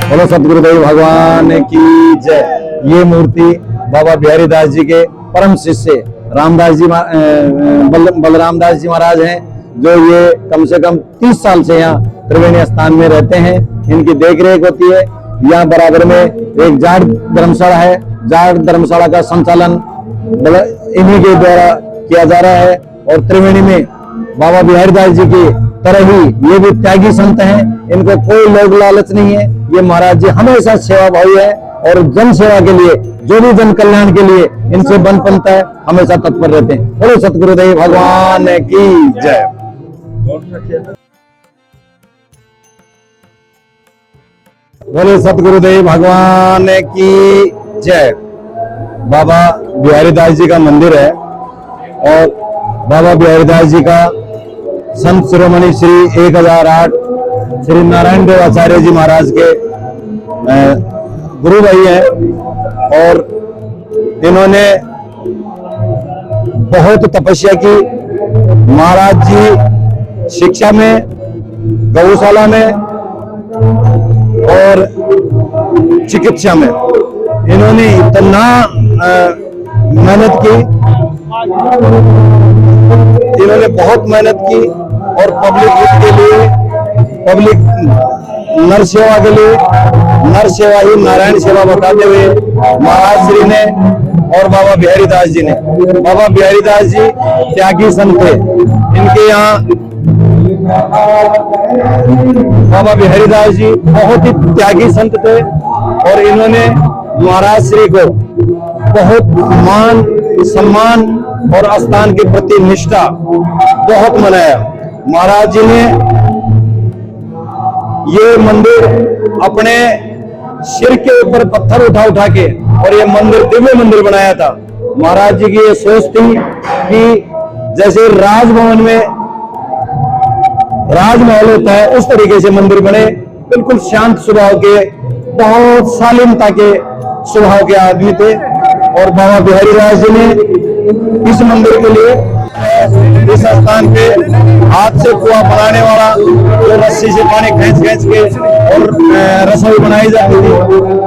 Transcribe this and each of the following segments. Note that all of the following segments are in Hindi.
बोलो सतगुरुदेव भगवान की जय। ये मूर्ति बाबा बिहारी दास जी के परम शिष्य रामदास जी बलराम दास जी महाराज हैं, जो ये कम से कम 30 साल से यहाँ त्रिवेणी स्थान में रहते हैं। इनकी देखरेख होती है। यहाँ बराबर में एक जाट धर्मशाला है। जाट धर्मशाला का संचालन इन्हीं के द्वारा किया जा रहा है। और त्रिवेणी में बाबा बिहारी दास जी की तरह ही ये भी त्यागी संत हैं। इनको कोई लोग लालच नहीं है। ये महाराज जी हमेशा सेवा भावी है और जन सेवा के लिए, जो भी जन कल्याण के लिए इनसे बन बनता है, हमेशा तत्पर रहते हैं। बोलो सतगुरुदेव भगवान की जय। बोले सतगुरुदेव भगवान की जय। बाबा बिहारी दास जी का मंदिर है और बाबा बिहारी दास जी का संत शिरोमणि श्री 1008 श्री नारायण देव आचार्य जी महाराज के गुरु भाई हैं। और इन्होंने बहुत तपस्या की। महाराज जी शिक्षा में, गौशाला में और चिकित्सा में इन्होंने इतना मेहनत की। इन्होंने बहुत मेहनत की और पब्लिक के लिए, पब्लिक नर सेवा के लिए, नर सेवा ही नारायण सेवा बताते हुए महाराज श्री ने और बाबा बिहारी दास जी ने, बाबा बिहारी दास जी त्यागी संत थे। इनके यहाँ बाबा बिहारी दास जी बहुत ही त्यागी संत थे और इन्होंने महाराज श्री को बहुत मान सम्मान और आस्थान के प्रति निष्ठा बहुत मनाया। महाराज जी ने ये मंदिर अपने सिर के ऊपर पत्थर उठा उठा के और ये मंदिर दिव्य मंदिर बनाया था। महाराज जी की ये सोच थी कि जैसे राजभवन में राजमहल होता है, उस तरीके से मंदिर बने। बिल्कुल शांत स्वभाव के, बहुत शालीनता के स्वभाव के आदमी थे। और बाबा बिहारी दास जी ने इस मंदिर के लिए, इस स्थान पे हाथ से कुआं बनाने वाला, जो रस्सी से पानी खींच खींच के और रसोई बनाई जाती थी,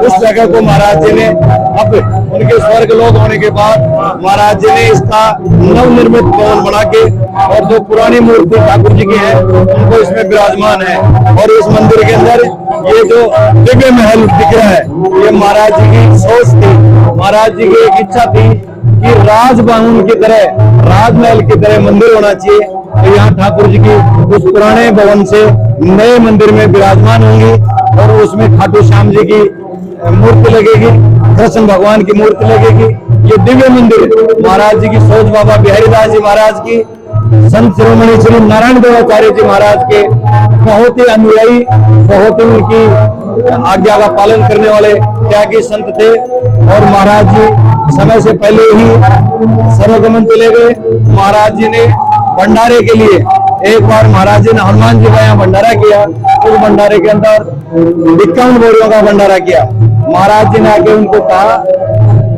उस जगह को महाराज जी ने, अब उनके स्वर्ग लोक होने के बाद महाराज जी ने इसका नवनिर्मित भवन बना के, और जो पुरानी मूर्ति ठाकुर जी की है उनको इसमें विराजमान है। और इस मंदिर के अंदर ये जो दिव्य महल दिख रहा है, ये महाराज जी की सोच थी। महाराज जी की एक इच्छा थी कि राजभवन की तरह, राजमहल की तरह मंदिर होना चाहिए। तो यहाँ ठाकुर जी की उस पुराने भवन से नए मंदिर में विराजमान होंगी और उसमें खाटू श्याम जी की मूर्ति लगेगी, कृष्ण भगवान की मूर्ति लगेगी। ये दिव्य मंदिर महाराज जी की सोच, बाबा बिहारी दास जी महाराज की, संत शिरोमणि श्री नारायण देव आचार्य जी महाराज के बहुत ही अनुयायी, बहुत ही उनकी आज्ञा का पालन करने वाले त्यागी संत थे। और महाराज जी समय से पहले ही सर्वगमन चले गए। महाराज जी ने भंडारे के लिए, एक बार महाराज जी ने हनुमान जी का यहाँ भंडारा किया। उस भंडारे के अंदर 51 बोरियों का भंडारा किया। महाराज जी ने आके उनको कहा,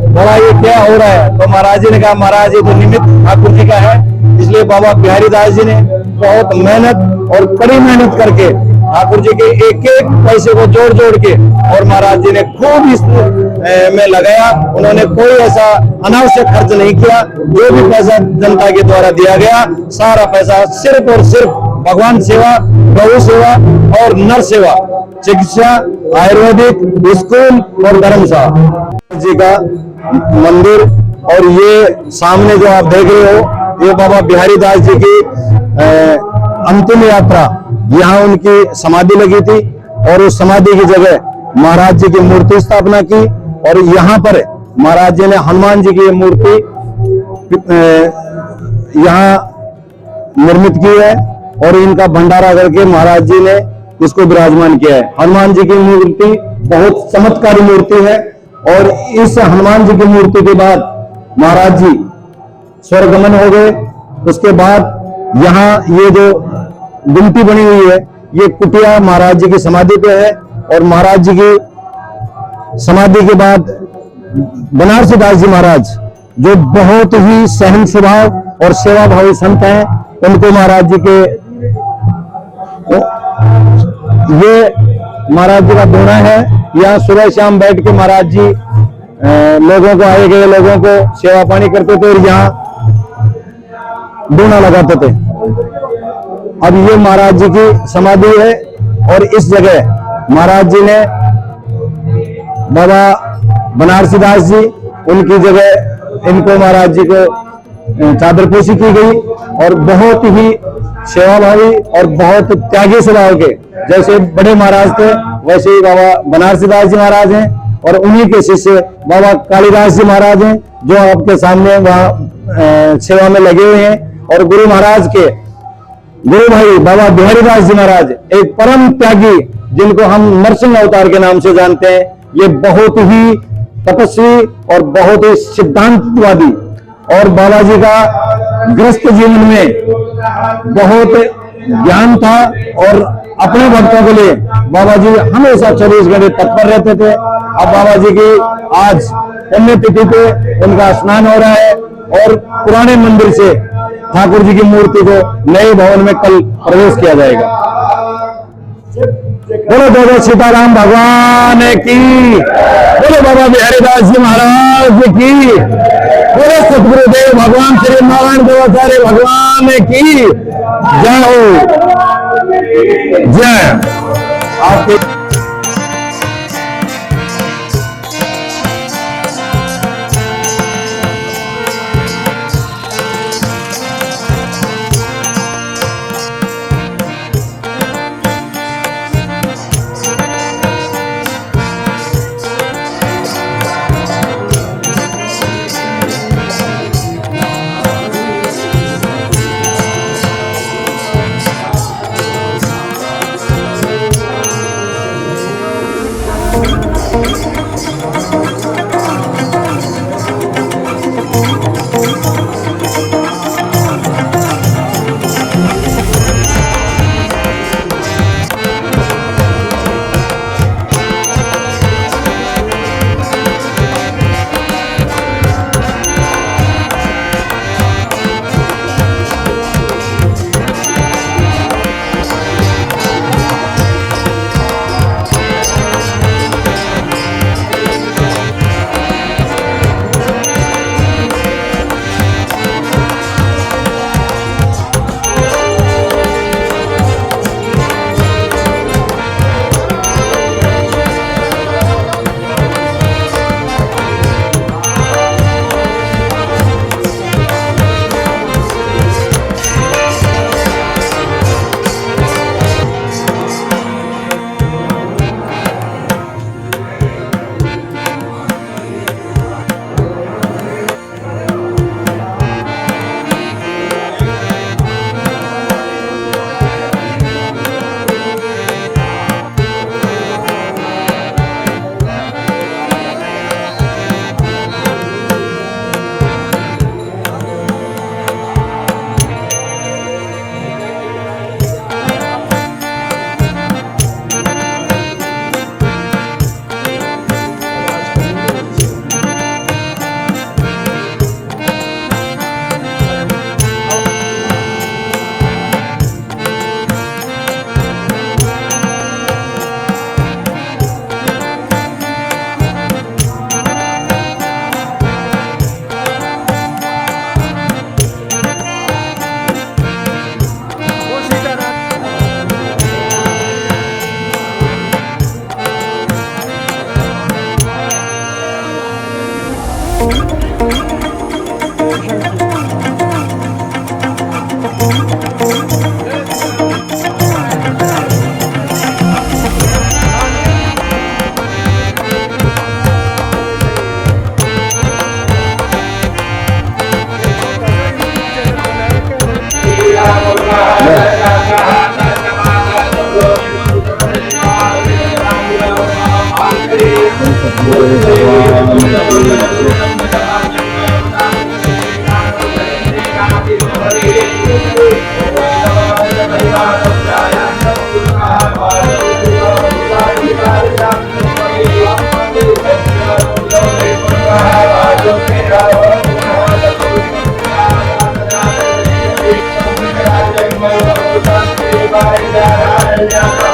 बोला ये क्या हो रहा है? तो महाराज जी ने कहा, महाराज ये तो निमित्त ठाकुर जी का है। इसलिए बाबा बिहारी दास जी ने बहुत मेहनत और कड़ी मेहनत करके ठाकुर जी के एक एक पैसे को जोड़ जोड़ के, और महाराज जी ने खूब इस में लगाया। उन्होंने कोई ऐसा अनावश्यक खर्च नहीं किया। जो भी पैसा जनता के द्वारा दिया गया, सारा पैसा सिर्फ और सिर्फ भगवान सेवा, गौ सेवा और नर सेवा, चिकित्सा, आयुर्वेदिक, स्कूल और धर्मशाला जी का मंदिर। और ये सामने जो आप देख रहे हो, ये बाबा बिहारी दास जी की अंतिम यात्रा, यहाँ उनकी समाधि लगी थी और उस समाधि की जगह महाराज जी की मूर्ति स्थापना की। और यहाँ पर महाराज जी ने हनुमान जी की मूर्ति यहाँ निर्मित की है और इनका भंडारा करके महाराज जी ने इसको विराजमान किया है। हनुमान जी की मूर्ति बहुत चमत्कारी मूर्ति है। और इस हनुमान जी की मूर्ति के बाद महाराज जी स्वर्गमन हो गए। उसके बाद यहाँ ये जो गुमटी बनी हुई है, ये कुटिया महाराज जी की समाधि पे है। और महाराज जी की समाधि के बाद बनारसी दास जी महाराज, जो बहुत ही सहन स्वभाव और सेवा भावी संत हैं, उनको महाराज जी के ये महाराज जी का दोना है। यहाँ सुबह शाम बैठ के महाराज जी लोगों को, आए गए लोगों को सेवा पानी करते थे और यहाँ दोना लगाते थे। अब ये महाराज जी की समाधि है और इस जगह महाराज जी ने बाबा बनारसी दास जी, उनकी जगह इनको महाराज जी को चादरपोशी की गई और बहुत ही सेवाभावी और बहुत त्यागी स्वभाव के, जैसे बड़े महाराज थे वैसे ही बाबा बनारसी दास जी महाराज हैं और उन्हीं के शिष्य बाबा कालीदास जी महाराज हैं जो आपके सामने वहां सेवा में लगे हुए हैं। और गुरु महाराज के गुरु भाई बाबा बिहारी दास जी महाराज एक परम त्यागी, जिनको हम नरसिंह अवतार के नाम से जानते हैं। ये बहुत ही तपस्वी और बहुत ही सिद्धांतवादी, और बाबा जी का गृहस्थ जीवन में बहुत ज्ञान था और अपने भक्तों के लिए बाबा जी हमेशा 24 घंटे तत्पर रहते थे। अब बाबा जी की आज पुण्यतिथि पे उनका स्नान हो रहा है और पुराने मंदिर से ठाकुर जी की मूर्ति को नए भवन में कल प्रवेश किया जाएगा। बोलो बाबा सीताराम भगवान की, बोलो बाबा बिहारी दास जी महाराज की, बोलो सतगुरुदेव भगवान श्री नारायण देवाचार्य भगवान की जय हो, जय। आपके Yeah.